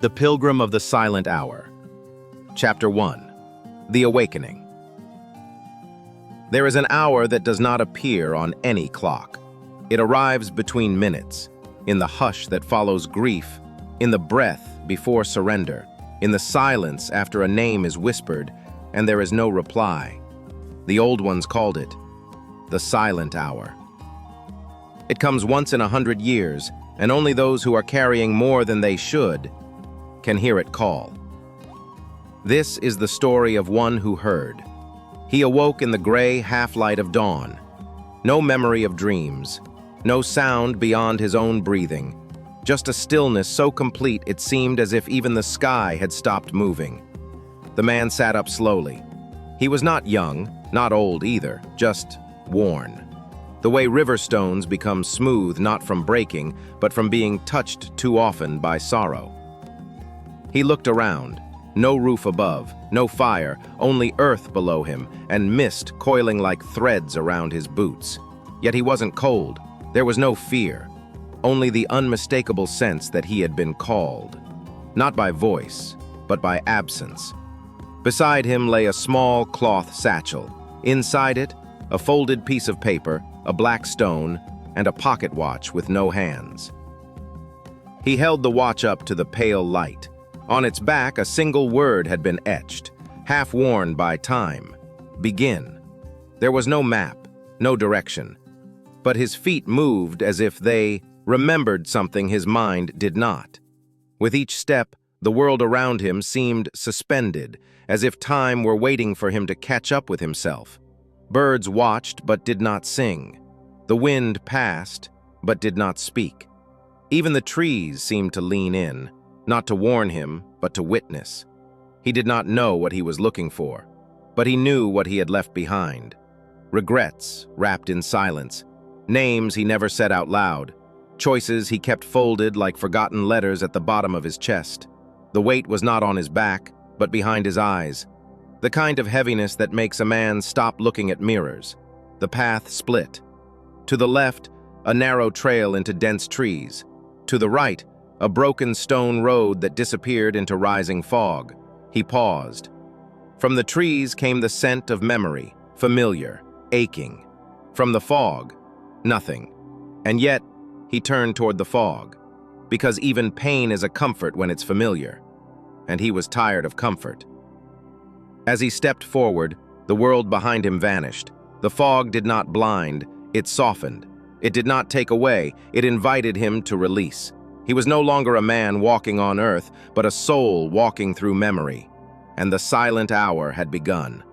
The Pilgrim of the Silent Hour. Chapter 1. The Awakening. There is an hour that does not appear on any clock. It arrives between minutes, in the hush that follows grief, in the breath before surrender, in the silence after a name is whispered and there is no reply. The old ones called it the silent hour. It comes once in 100 years, and only those who are carrying more than they should can hear it call. This is the story of one who heard. He awoke in the gray half-light of dawn. No memory of dreams, no sound beyond his own breathing, just a stillness so complete it seemed as if even the sky had stopped moving. The man sat up slowly. He was not young, not old either, just worn. The way river stones become smooth not from breaking, but from being touched too often by sorrow. He looked around. No roof above, no fire, only earth below him, and mist coiling like threads around his boots. Yet he wasn't cold. There was no fear, only the unmistakable sense that he had been called. Not by voice, but by absence. Beside him lay a small cloth satchel. Inside it, a folded piece of paper, a black stone, and a pocket watch with no hands. He held the watch up to the pale light. On its back, a single word had been etched, half worn by time: begin. There was no map, no direction, but his feet moved as if they remembered something his mind did not. With each step, the world around him seemed suspended, as if time were waiting for him to catch up with himself. Birds watched but did not sing. The wind passed but did not speak. Even the trees seemed to lean in, not to warn him, but to witness. He did not know what he was looking for, but he knew what he had left behind. Regrets wrapped in silence, names he never said out loud, choices he kept folded like forgotten letters at the bottom of his chest. The weight was not on his back, but behind his eyes, the kind of heaviness that makes a man stop looking at mirrors. The path split. To the left, a narrow trail into dense trees. To the right, a broken stone road that disappeared into rising fog. He paused. From the trees came the scent of memory, familiar, aching. From the fog, nothing. And yet, he turned toward the fog, because even pain is a comfort when it's familiar. And he was tired of comfort. As he stepped forward, the world behind him vanished. The fog did not blind, it softened. It did not take away, it invited him to release. He was no longer a man walking on earth, but a soul walking through memory. And the silent hour had begun.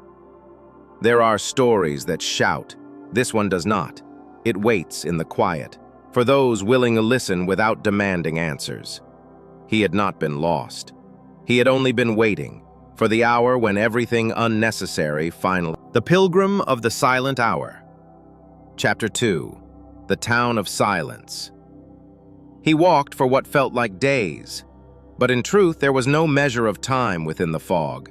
There are stories that shout. This one does not. It waits in the quiet, for those willing to listen without demanding answers. He had not been lost. He had only been waiting for the hour when everything unnecessary finally... The Pilgrim of the Silent Hour. Chapter 2. The Town of Silence. He walked for what felt like days, but in truth there was no measure of time within the fog.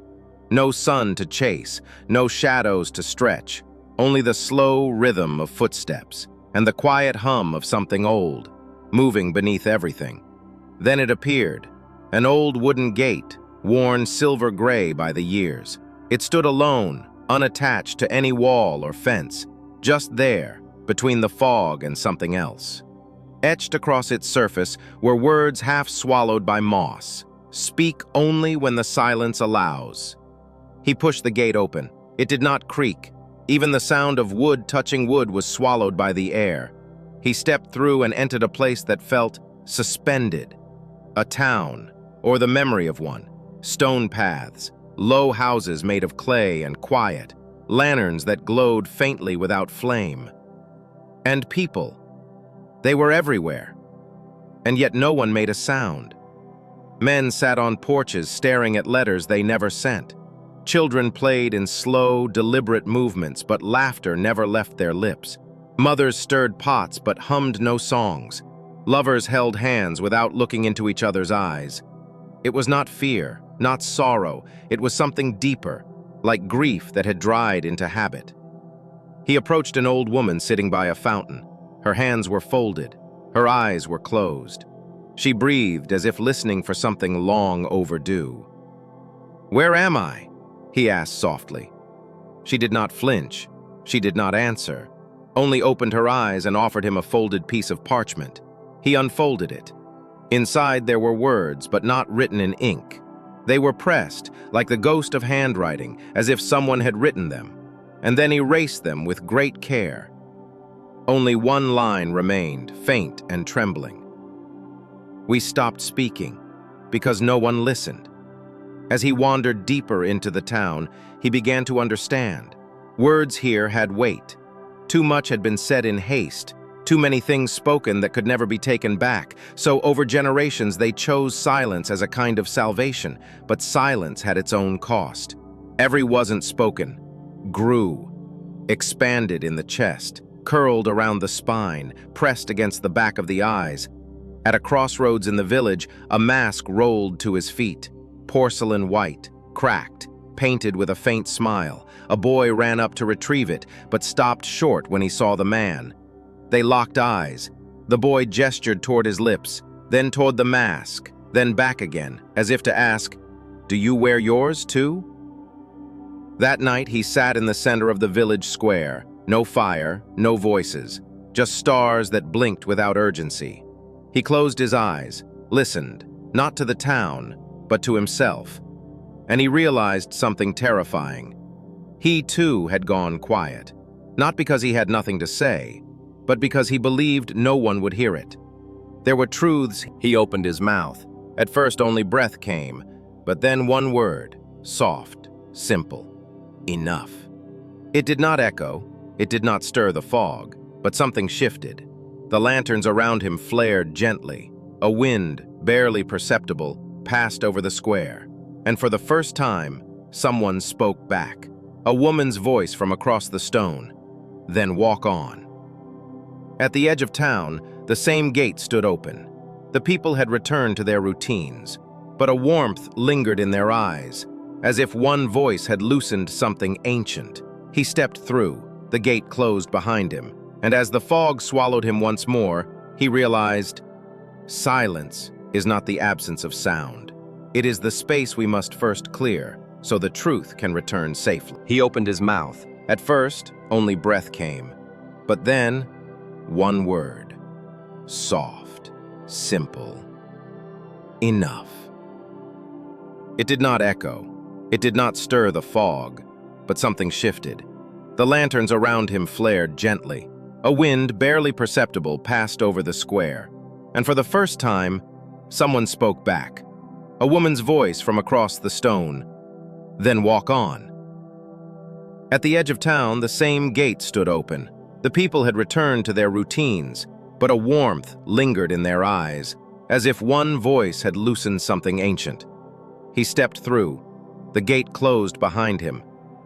No sun to chase, no shadows to stretch, only the slow rhythm of footsteps and the quiet hum of something old, moving beneath everything. Then it appeared, an old wooden gate, worn silver gray by the years. It stood alone, unattached to any wall or fence, just there, between the fog and something else. Etched across its surface were words half swallowed by moss: "Speak only when the silence allows." He pushed the gate open. It did not creak. Even the sound of wood touching wood was swallowed by the air. He stepped through and entered a place that felt suspended. A town, or the memory of one. Stone paths, low houses made of clay and quiet, lanterns that glowed faintly without flame. And people. They were everywhere, and yet no one made a sound. Men sat on porches staring at letters they never sent. Children played in slow, deliberate movements, but laughter never left their lips. Mothers stirred pots but hummed no songs. Lovers held hands without looking into each other's eyes. It was not fear, not sorrow. It was something deeper, like grief that had dried into habit. He approached an old woman sitting by a fountain. Her hands were folded. Her eyes were closed. She breathed as if listening for something long overdue. "Where am I?" he asked softly. She did not flinch. She did not answer, only opened her eyes and offered him a folded piece of parchment. He unfolded it. Inside there were words, but not written in ink. They were pressed, like the ghost of handwriting, as if someone had written them, and then erased them with great care. Only one line remained, faint and trembling. "We stopped speaking, because no one listened." As he wandered deeper into the town, he began to understand. Words here had weight. Too much had been said in haste, too many things spoken that could never be taken back, so over generations they chose silence as a kind of salvation, but silence had its own cost. Every wasn't spoken, grew, expanded in the chest, curled around the spine, pressed against the back of the eyes. At a crossroads in the village, a mask rolled to his feet, porcelain white, cracked, painted with a faint smile. A boy ran up to retrieve it, but stopped short when he saw the man. They locked eyes. The boy gestured toward his lips, then toward the mask, then back again, as if to ask, "Do you wear yours too?" That night he sat in the center of the village square. No fire, no voices, just stars that blinked without urgency. He closed his eyes, listened, not to the town, but to himself. And he realized something terrifying. He too had gone quiet, not because he had nothing to say, but because he believed no one would hear it. There were truths. He opened his mouth. At first only breath came, but then one word, soft, simple, enough. It did not echo, it did not stir the fog, but something shifted. The lanterns around him flared gently. A wind, barely perceptible, passed over the square, and for the first time, someone spoke back. A woman's voice from across the stone. "Then walk on." At the edge of town, the same gate stood open. The people had returned to their routines, but a warmth lingered in their eyes, as if one voice had loosened something ancient. He stepped through, the gate closed behind him, and as the fog swallowed him once more, he realized, silence is not the absence of sound. It is the space we must first clear, so the truth can return safely. He opened his mouth. At first, only breath came, but then, one word. Soft, simple, enough. It did not echo. It did not stir the fog, but something shifted. The lanterns around him flared gently. A wind, barely perceptible, passed over the square, and for the first time, someone spoke back. A woman's voice from across the stone. "Then walk on." At the edge of town, the same gate stood open. The people had returned to their routines, but a warmth lingered in their eyes, as if one voice had loosened something ancient. He stepped through. The gate closed behind him,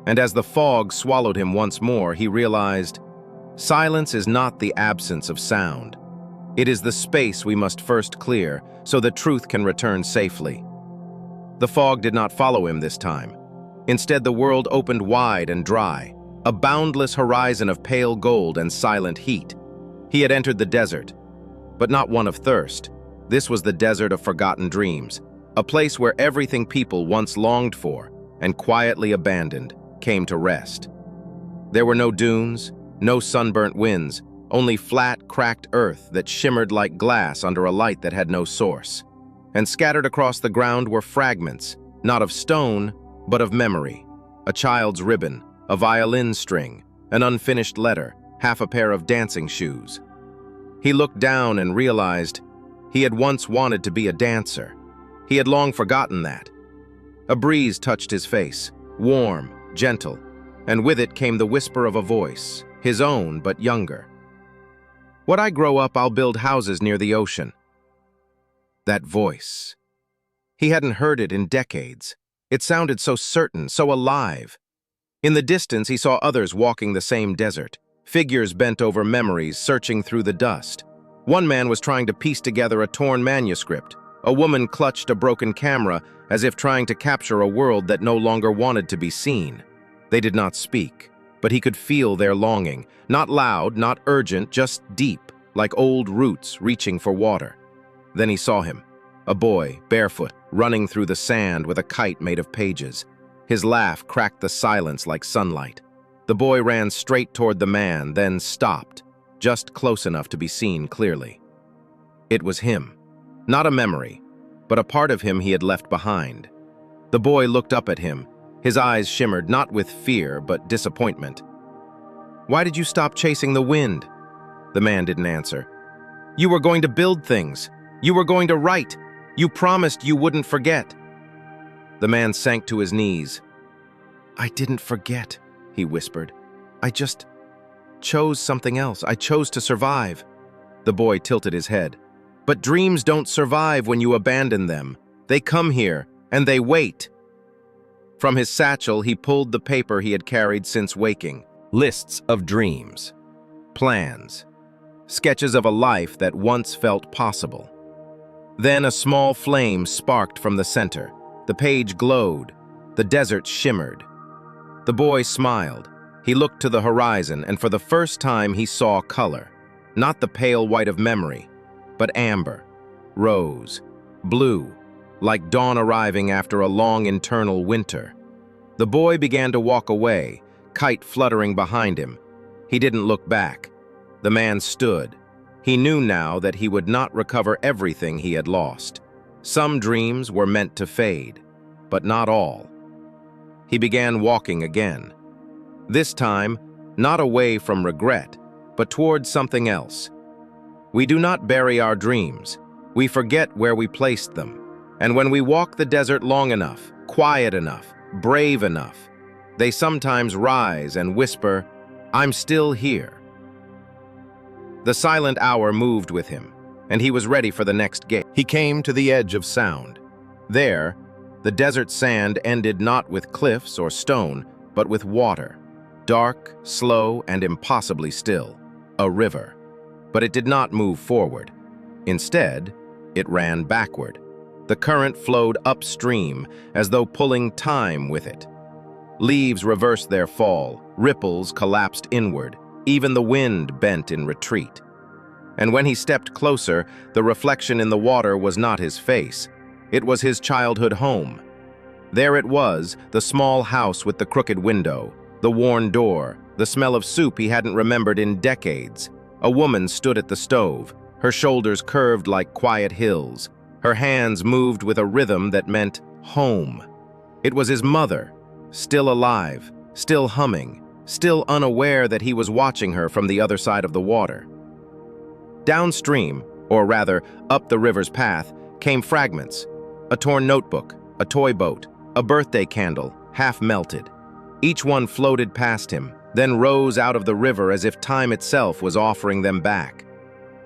and as the fog swallowed him once more, he realized, silence is not the absence of sound. It is the space we must first clear, so the truth can return safely. The fog did not follow him this time. Instead, the world opened wide and dry, a boundless horizon of pale gold and silent heat. He had entered the desert, but not one of thirst. This was the desert of forgotten dreams, a place where everything people once longed for and quietly abandoned came to rest. There were no dunes, no sunburnt winds, only flat, cracked earth that shimmered like glass under a light that had no source. And scattered across the ground were fragments, not of stone, but of memory. A child's ribbon, a violin string, an unfinished letter, half a pair of dancing shoes. He looked down and realized he had once wanted to be a dancer. He had long forgotten that. A breeze touched his face, warm, gentle, and with it came the whisper of a voice, his own but younger. "When I grow up, I'll build houses near the ocean." That voice. He hadn't heard it in decades. It sounded so certain, so alive. In the distance, he saw others walking the same desert, figures bent over memories, searching through the dust. One man was trying to piece together a torn manuscript. A woman clutched a broken camera, as if trying to capture a world that no longer wanted to be seen. They did not speak, but he could feel their longing, not loud, not urgent, just deep, like old roots reaching for water. Then he saw him, a boy, barefoot, running through the sand with a kite made of pages. His laugh cracked the silence like sunlight. The boy ran straight toward the man, then stopped, just close enough to be seen clearly. It was him. Not a memory, but a part of him he had left behind. The boy looked up at him. His eyes shimmered not with fear, but disappointment. "Why did you stop chasing the wind?" The man didn't answer. "You were going to build things. You were going to write. You promised you wouldn't forget." The man sank to his knees. "I didn't forget," he whispered. "I just chose something else. I chose to survive." The boy tilted his head. "But dreams don't survive when you abandon them. They come here, and they wait." From his satchel, he pulled the paper he had carried since waking. Lists of dreams. Plans. Sketches of a life that once felt possible. Then a small flame sparked from the center. The page glowed. The desert shimmered. The boy smiled. He looked to the horizon, and for the first time he saw color. Not the pale white of memory, but amber, rose, blue, like dawn arriving after a long internal winter. The boy began to walk away, kite fluttering behind him. He didn't look back. The man stood. He knew now that he would not recover everything he had lost. Some dreams were meant to fade, but not all. He began walking again. This time, not away from regret, but towards something else. We do not bury our dreams. We forget where we placed them. And when we walk the desert long enough, quiet enough, brave enough, they sometimes rise and whisper, "I'm still here." The silent hour moved with him, and he was ready for the next gate. He came to the edge of sound. There, the desert sand ended not with cliffs or stone, but with water. Dark, slow, and impossibly still. A river. But it did not move forward. Instead, it ran backward. The current flowed upstream, as though pulling time with it. Leaves reversed their fall, ripples collapsed inward, even the wind bent in retreat. And when he stepped closer, the reflection in the water was not his face. It was his childhood home. There it was, the small house with the crooked window, the worn door, the smell of soup he hadn't remembered in decades. A woman stood at the stove, her shoulders curved like quiet hills. Her hands moved with a rhythm that meant home. It was his mother, still alive, still humming, still unaware that he was watching her from the other side of the water. Downstream, or rather up the river's path, came fragments. A torn notebook, a toy boat, a birthday candle, half melted. Each one floated past him, then rose out of the river as if time itself was offering them back.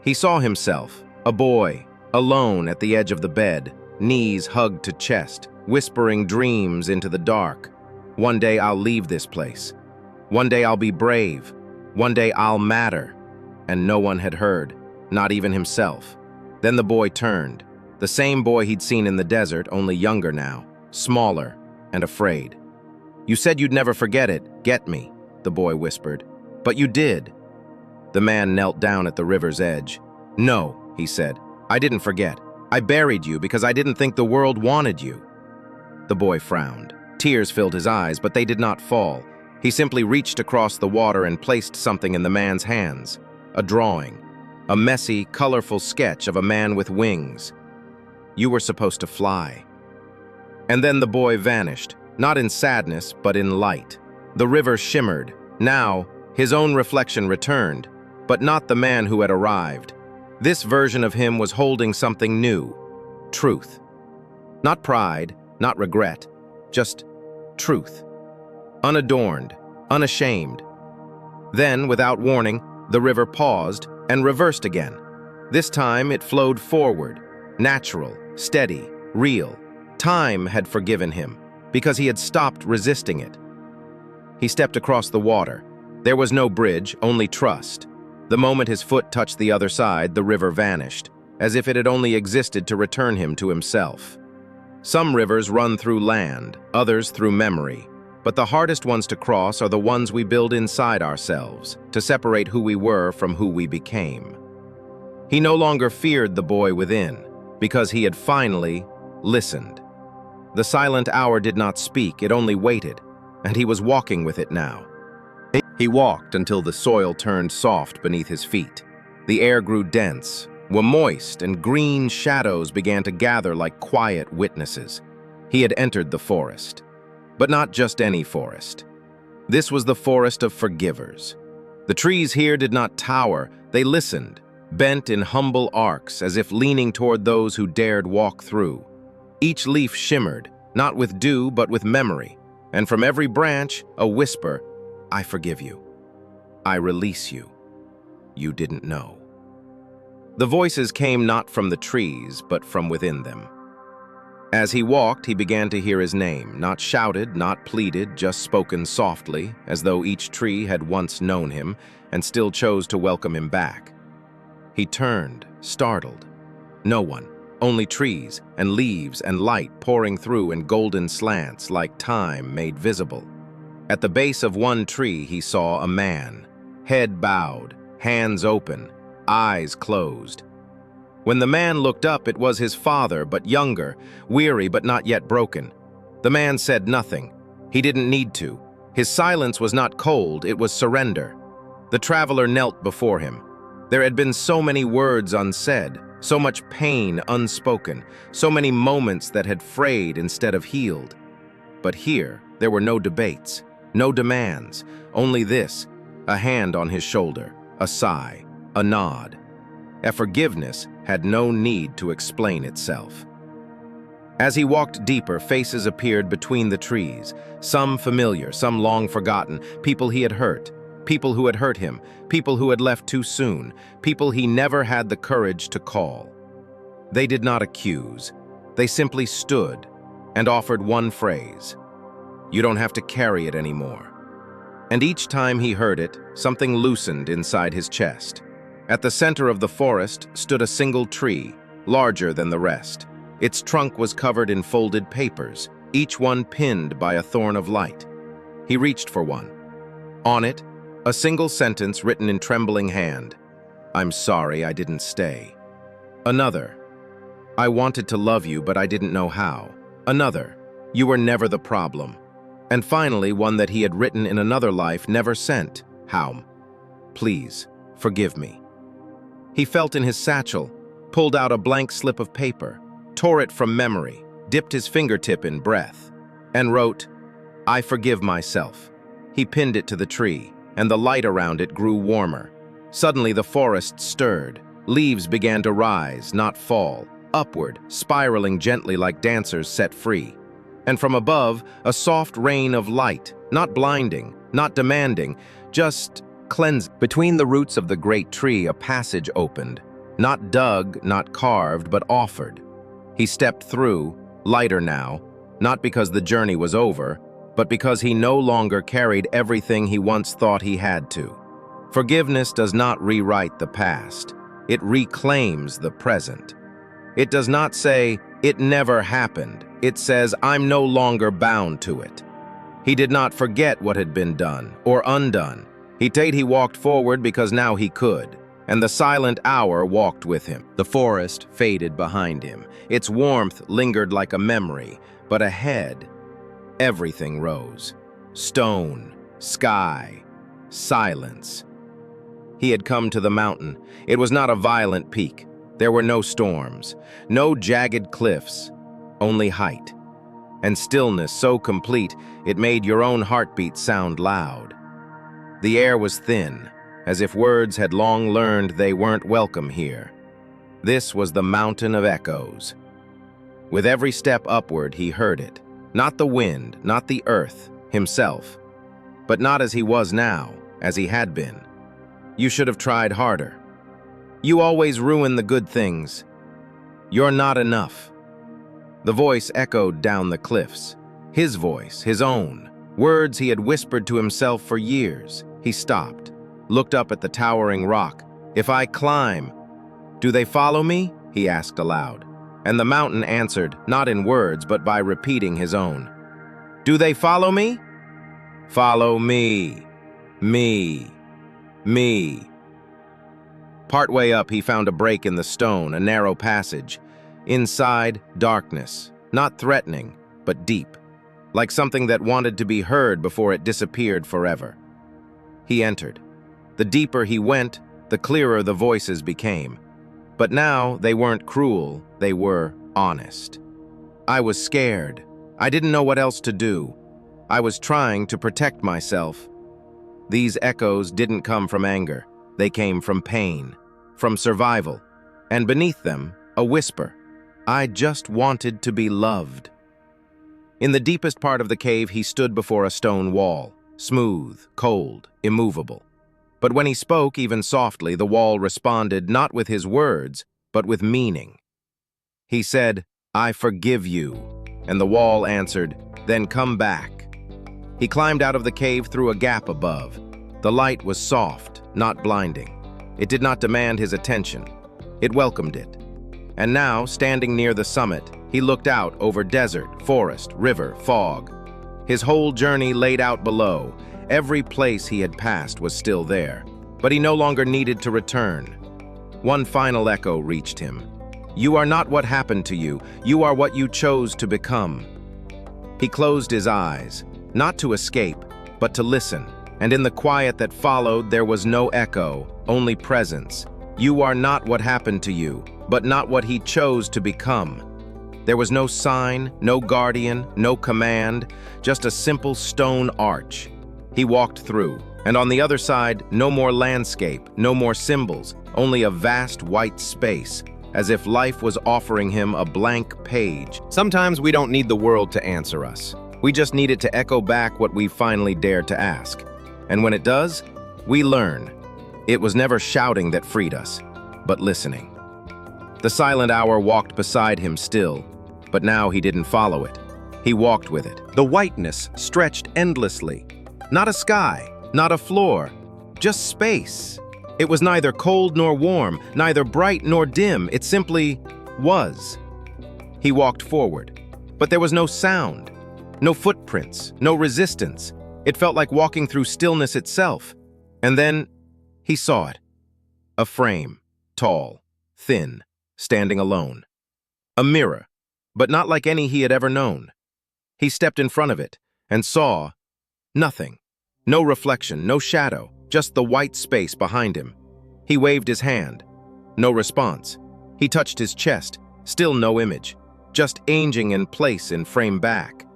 He saw himself, a boy, alone at the edge of the bed, knees hugged to chest, whispering dreams into the dark. One day I'll leave this place. One day I'll be brave. One day I'll matter. And no one had heard, not even himself. Then the boy turned, the same boy he'd seen in the desert, only younger now, smaller and afraid. "You said you'd never forget it, get me," the boy whispered. "But you did." The man knelt down at the river's edge. "No," he said, "I didn't forget. I buried you because I didn't think the world wanted you." The boy frowned. Tears filled his eyes, but they did not fall. He simply reached across the water and placed something in the man's hands. A drawing. A messy, colorful sketch of a man with wings. "You were supposed to fly." And then the boy vanished, not in sadness, but in light. The river shimmered. Now, his own reflection returned, but not the man who had arrived. This version of him was holding something new. Truth. Not pride, not regret, just truth. Unadorned, unashamed. Then, without warning, the river paused and reversed again. This time it flowed forward, natural, steady, real. Time had forgiven him, because he had stopped resisting it. He stepped across the water. There was no bridge, only trust. The moment his foot touched the other side, the river vanished, as if it had only existed to return him to himself. Some rivers run through land, others through memory. But the hardest ones to cross are the ones we build inside ourselves, to separate who we were from who we became. He no longer feared the boy within. because he had finally listened. The silent hour did not speak, it only waited, and he was walking with it now. He walked until the soil turned soft beneath his feet. The air grew dense, were moist, and green shadows began to gather like quiet witnesses. He had entered the forest. But not just any forest. This was the forest of forgivers. The trees here did not tower, they listened, bent in humble arcs as if leaning toward those who dared walk through. Each leaf shimmered, not with dew but with memory, and from every branch a whisper, "I forgive you. I release you. You didn't know." The voices came not from the trees, but from within them. As he walked, he began to hear his name, not shouted, not pleaded, just spoken softly, as though each tree had once known him and still chose to welcome him back. He turned, startled. No one, only trees and leaves and light pouring through in golden slants like time made visible. At the base of one tree he saw a man, head bowed, hands open, eyes closed. When the man looked up, it was his father, but younger, weary but not yet broken. The man said nothing. He didn't need to. His silence was not cold, it was surrender. The traveler knelt before him. There had been so many words unsaid, so much pain unspoken, so many moments that had frayed instead of healed. But here, there were no debates, no demands, only this, a hand on his shoulder, a sigh, a nod. A forgiveness had no need to explain itself. As he walked deeper, faces appeared between the trees, some familiar, some long forgotten, people he had hurt, people who had hurt him, people who had left too soon, people he never had the courage to call. They did not accuse. They simply stood and offered one phrase. "You don't have to carry it anymore." And each time he heard it, something loosened inside his chest. At the center of the forest stood a single tree, larger than the rest. Its trunk was covered in folded papers, each one pinned by a thorn of light. He reached for one. On it, a single sentence written in trembling hand. "I'm sorry I didn't stay." Another. "I wanted to love you, but I didn't know how." Another. "You were never the problem." And finally, one that he had written in another life, never sent. "How? Please, forgive me." He felt in his satchel, pulled out a blank slip of paper, tore it from memory, dipped his fingertip in breath, and wrote, "I forgive myself." He pinned it to the tree, and the light around it grew warmer. Suddenly the forest stirred. Leaves began to rise, not fall, upward, spiraling gently like dancers set free. And from above, a soft rain of light, not blinding, not demanding, just cleanse. Between the roots of the great tree, a passage opened, not dug, not carved, but offered. He stepped through, lighter now, not because the journey was over, but because he no longer carried everything he once thought he had to. Forgiveness does not rewrite the past. It reclaims the present. It does not say, "It never happened." It says, "I'm no longer bound to it." He did not forget what had been done or undone. He walked forward because now he could, and the silent hour walked with him. The forest faded behind him. Its warmth lingered like a memory, but ahead, everything rose. Stone, sky, silence. He had come to the mountain. It was not a violent peak. There were no storms, no jagged cliffs, only height. And stillness so complete, it made your own heartbeat sound loud. The air was thin, as if words had long learned they weren't welcome here. This was the mountain of echoes. With every step upward, he heard it. Not the wind, not the earth, himself. But not as he was now, as he had been. "You should have tried harder. You always ruin the good things. You're not enough." The voice echoed down the cliffs. His voice, his own. Words he had whispered to himself for years. He stopped, looked up at the towering rock. "If I climb, do they follow me?" he asked aloud. And the mountain answered, not in words, but by repeating his own. "Do they follow me?" "Follow me. Me. Me." Partway up, he found a break in the stone, a narrow passage. Inside, darkness, not threatening, but deep, like something that wanted to be heard before it disappeared forever. He entered. The deeper he went, the clearer the voices became. But now they weren't cruel, they were honest. I was scared. I didn't know what else to do. I was trying to protect myself. These echoes didn't come from anger. They came from pain, from survival, and beneath them, a whisper. I just wanted to be loved. In the deepest part of the cave, he stood before a stone wall, smooth, cold, immovable. But when he spoke, even softly, the wall responded not with his words, but with meaning. He said, "I forgive you," and the wall answered, "Then come back." He climbed out of the cave through a gap above. The light was soft, not blinding. It did not demand his attention. It welcomed it. And now, standing near the summit, he looked out over desert, forest, river, fog. His whole journey laid out below. Every place he had passed was still there, but he no longer needed to return. One final echo reached him. "You are not what happened to you. You are what you chose to become." He closed his eyes, not to escape, but to listen. And in the quiet that followed, there was no echo, only presence. You are not what happened to you, but not what he chose to become. There was no sign, no guardian, no command, just a simple stone arch. He walked through, and on the other side, no more landscape, no more symbols, only a vast white space, as if life was offering him a blank page. Sometimes we don't need the world to answer us. We just need it to echo back what we finally dared to ask. And when it does, we learn. It was never shouting that freed us, but listening. The silent hour walked beside him still, but now he didn't follow it. He walked with it. The whiteness stretched endlessly. Not a sky, not a floor, just space. It was neither cold nor warm, neither bright nor dim. It simply was. He walked forward, but there was no sound, no footprints, no resistance. It felt like walking through stillness itself. And then he saw it. A frame, tall, thin, standing alone. A mirror, but not like any he had ever known. He stepped in front of it and saw nothing. No reflection, no shadow, just the white space behind him. He waved his hand. No response. He touched his chest. Still no image. Just aging in place in frame back.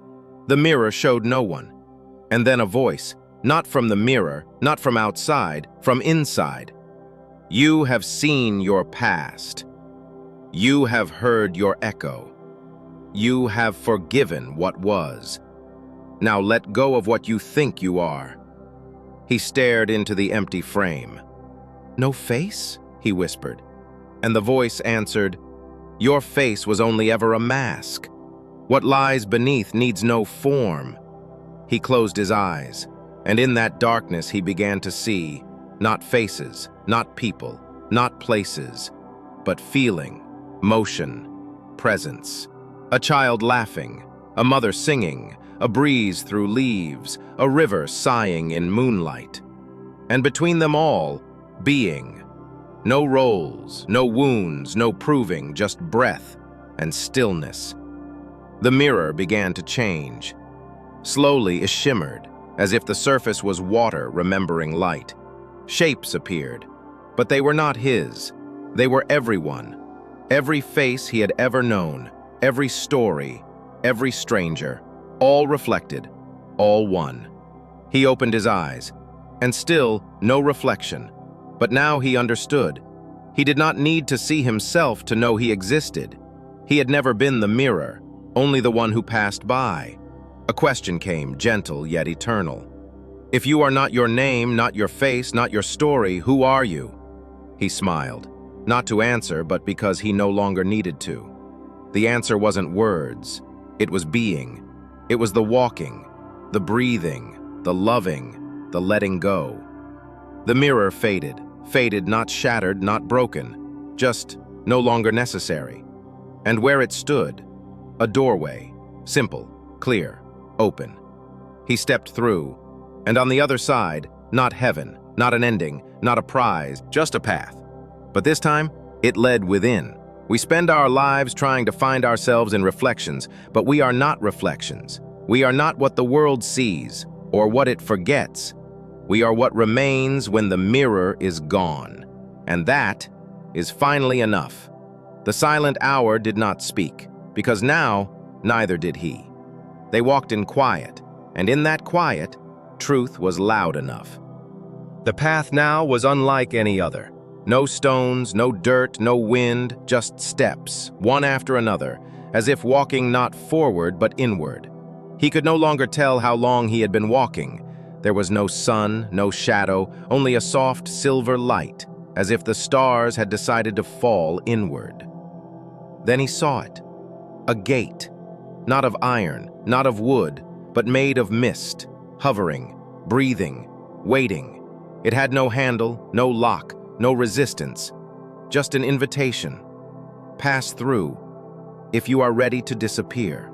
The mirror showed no one. And then a voice, not from the mirror, not from outside, from inside. You have seen your past. You have heard your echo. You have forgiven what was. Now let go of what you think you are. He stared into the empty frame. No face? He whispered. And the voice answered, Your face was only ever a mask. What lies beneath needs no form. He closed his eyes, and in that darkness he began to see, not faces, not people, not places, but feeling, motion, presence. A child laughing, a mother singing, a breeze through leaves, a river sighing in moonlight. And between them all, being. No roles, no wounds, no proving, just breath and stillness. The mirror began to change. Slowly it shimmered, as if the surface was water remembering light. Shapes appeared, but they were not his. They were everyone. Every face he had ever known, every story, every stranger, all reflected, all one. He opened his eyes, and still no reflection. But now he understood. He did not need to see himself to know he existed. He had never been the mirror, only the one who passed by. A question came, gentle yet eternal. If you are not your name, not your face, not your story, who are you? He smiled, not to answer, but because he no longer needed to. The answer wasn't words. It was being. It was the walking, the breathing, the loving, the letting go. The mirror faded, not shattered, not broken, just no longer necessary. And where it stood, a doorway, simple, clear, open. He stepped through, and on the other side, not heaven, not an ending, not a prize, just a path. But this time, it led within, We spend our lives trying to find ourselves in reflections, but we are not reflections. We are not what the world sees or what it forgets. We are what remains when the mirror is gone. And that is finally enough. The silent hour did not speak, because now neither did he. They walked in quiet, and in that quiet, truth was loud enough. The path now was unlike any other. No stones, no dirt, no wind, just steps, one after another, as if walking not forward but inward. He could no longer tell how long he had been walking. There was no sun, no shadow, only a soft silver light, as if the stars had decided to fall inward. Then he saw it. A gate, not of iron, not of wood, but made of mist, hovering, breathing, waiting. It had no handle, no lock, no resistance, just an invitation. Pass through, if you are ready to disappear.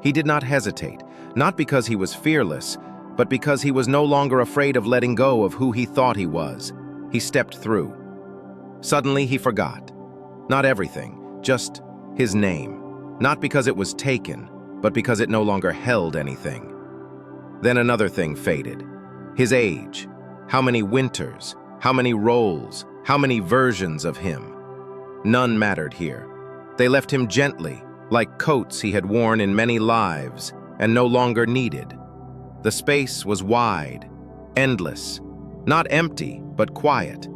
He did not hesitate, not because he was fearless, but because he was no longer afraid of letting go of who he thought he was. He stepped through. Suddenly he forgot. Not everything, just his name. Not because it was taken, but because it no longer held anything. Then another thing faded. His age. How many winters, how many roles, how many versions of him. None mattered here. They left him gently, like coats he had worn in many lives and no longer needed. The space was wide, endless, not empty, but quiet.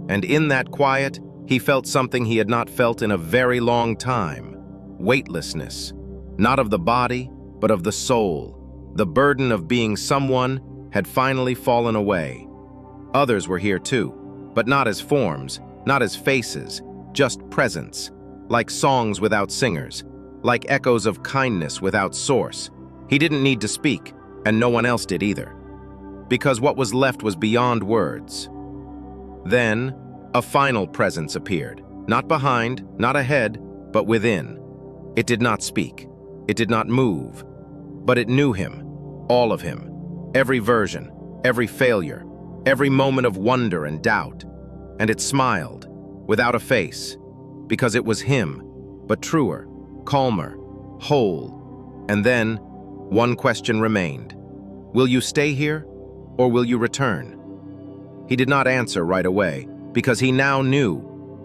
And in that quiet, he felt something he had not felt in a very long time. Weightlessness, not of the body, but of the soul. The burden of being someone had finally fallen away. Others were here too, but not as forms, not as faces, just presence, like songs without singers, like echoes of kindness without source. He didn't need to speak, and no one else did either, because what was left was beyond words. Then, a final presence appeared, not behind, not ahead, but within. It did not speak, it did not move, but it knew him, all of him, every version, every failure, every moment of wonder and doubt. And it smiled, without a face, because it was him, but truer, calmer, whole. And then, one question remained. Will you stay here, or will you return? He did not answer right away, because he now knew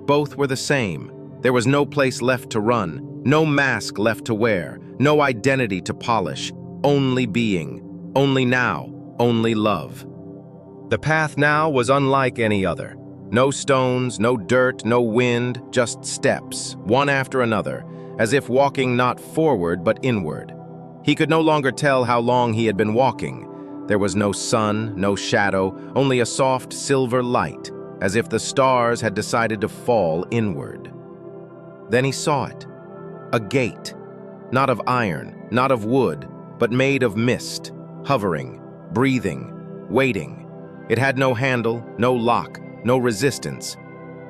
both were the same. There was no place left to run, no mask left to wear, no identity to polish, only being, only now, only love. The path now was unlike any other. No stones, no dirt, no wind, just steps, one after another, as if walking not forward but inward. He could no longer tell how long he had been walking. There was no sun, no shadow, only a soft silver light, as if the stars had decided to fall inward. Then he saw it. A gate, not of iron, not of wood, but made of mist, hovering, breathing, waiting. It had no handle, no lock, no resistance,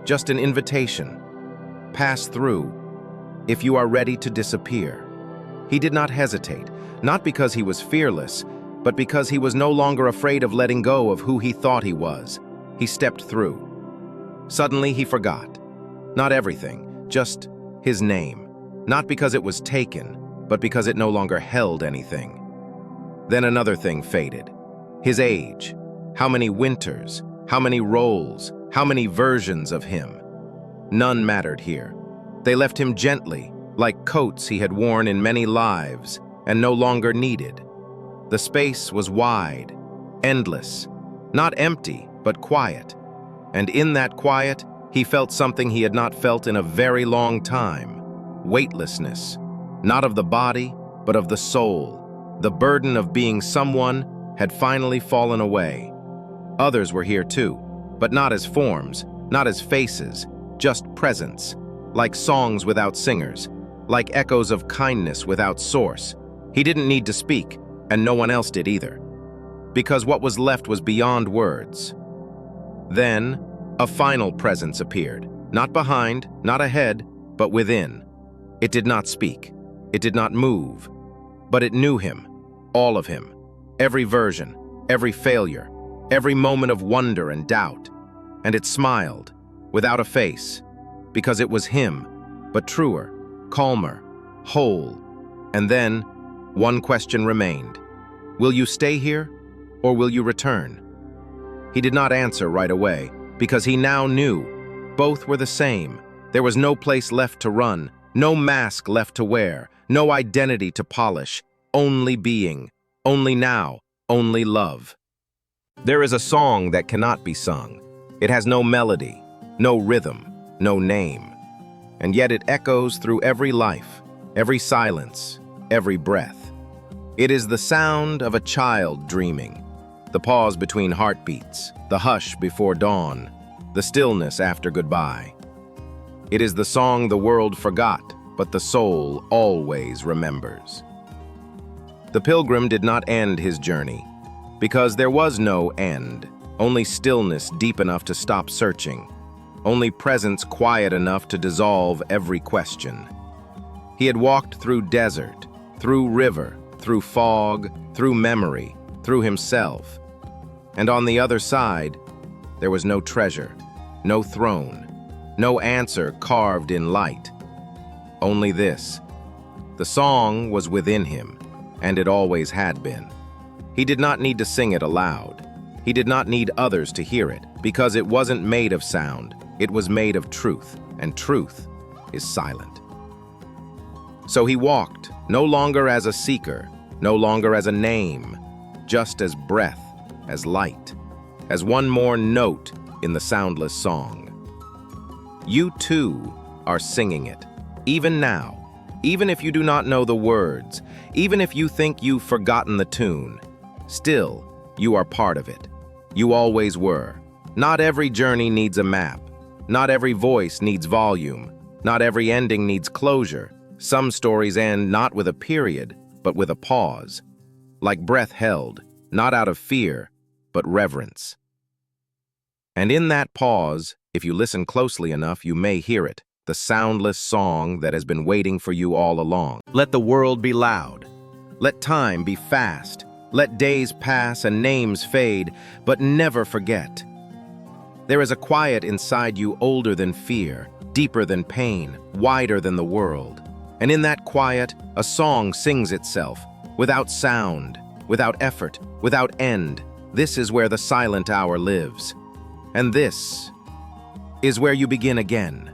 just an invitation. Pass through, if you are ready to disappear. He did not hesitate, not because he was fearless, but because he was no longer afraid of letting go of who he thought he was. He stepped through. Suddenly he forgot. Not everything, just his name. Not because it was taken, but because it no longer held anything. Then another thing faded. His age. How many winters, how many roles, how many versions of him. None mattered here. They left him gently, like coats he had worn in many lives and no longer needed. The space was wide, endless, not empty, but quiet. And in that quiet, he felt something he had not felt in a very long time. Weightlessness, not of the body, but of the soul. The burden of being someone had finally fallen away. Others were here too, but not as forms, not as faces, just presence, like songs without singers, like echoes of kindness without source. He didn't need to speak, and no one else did either, because what was left was beyond words. Then, a final presence appeared, not behind, not ahead, but within. It did not speak, it did not move, but it knew him, all of him, every version, every failure, every moment of wonder and doubt. And it smiled, without a face, because it was him, but truer, calmer, whole. And then, one question remained. Will you stay here, or will you return? He did not answer right away, because he now knew both were the same. There was no place left to run, no mask left to wear, no identity to polish, only being, only now, only love. There is a song that cannot be sung. It has no melody, no rhythm, no name. And yet it echoes through every life, every silence, every breath. It is the sound of a child dreaming, the pause between heartbeats, the hush before dawn, the stillness after goodbye. It is the song the world forgot, but the soul always remembers. The pilgrim did not end his journey, because there was no end, only stillness deep enough to stop searching, only presence quiet enough to dissolve every question. He had walked through desert, through river, through fog, through memory, through himself. And on the other side, there was no treasure, no throne, no answer carved in light. Only this. The song was within him, and it always had been. He did not need to sing it aloud. He did not need others to hear it, because it wasn't made of sound. It was made of truth, and truth is silent. So he walked, no longer as a seeker, no longer as a name, just as breath, as light, as one more note in the soundless song. You too are singing it, even now, even if you do not know the words, even if you think you've forgotten the tune. Still, you are part of it. You always were. Not every journey needs a map. Not every voice needs volume. Not every ending needs closure. Some stories end not with a period, but with a pause. Like breath held, not out of fear, but reverence. And in that pause, if you listen closely enough, you may hear it, the soundless song that has been waiting for you all along. Let the world be loud. Let time be fast. Let days pass and names fade, but never forget. There is a quiet inside you older than fear, deeper than pain, wider than the world. And in that quiet, a song sings itself, without sound, without effort, without end. This is where the silent hour lives. And this is where you begin again.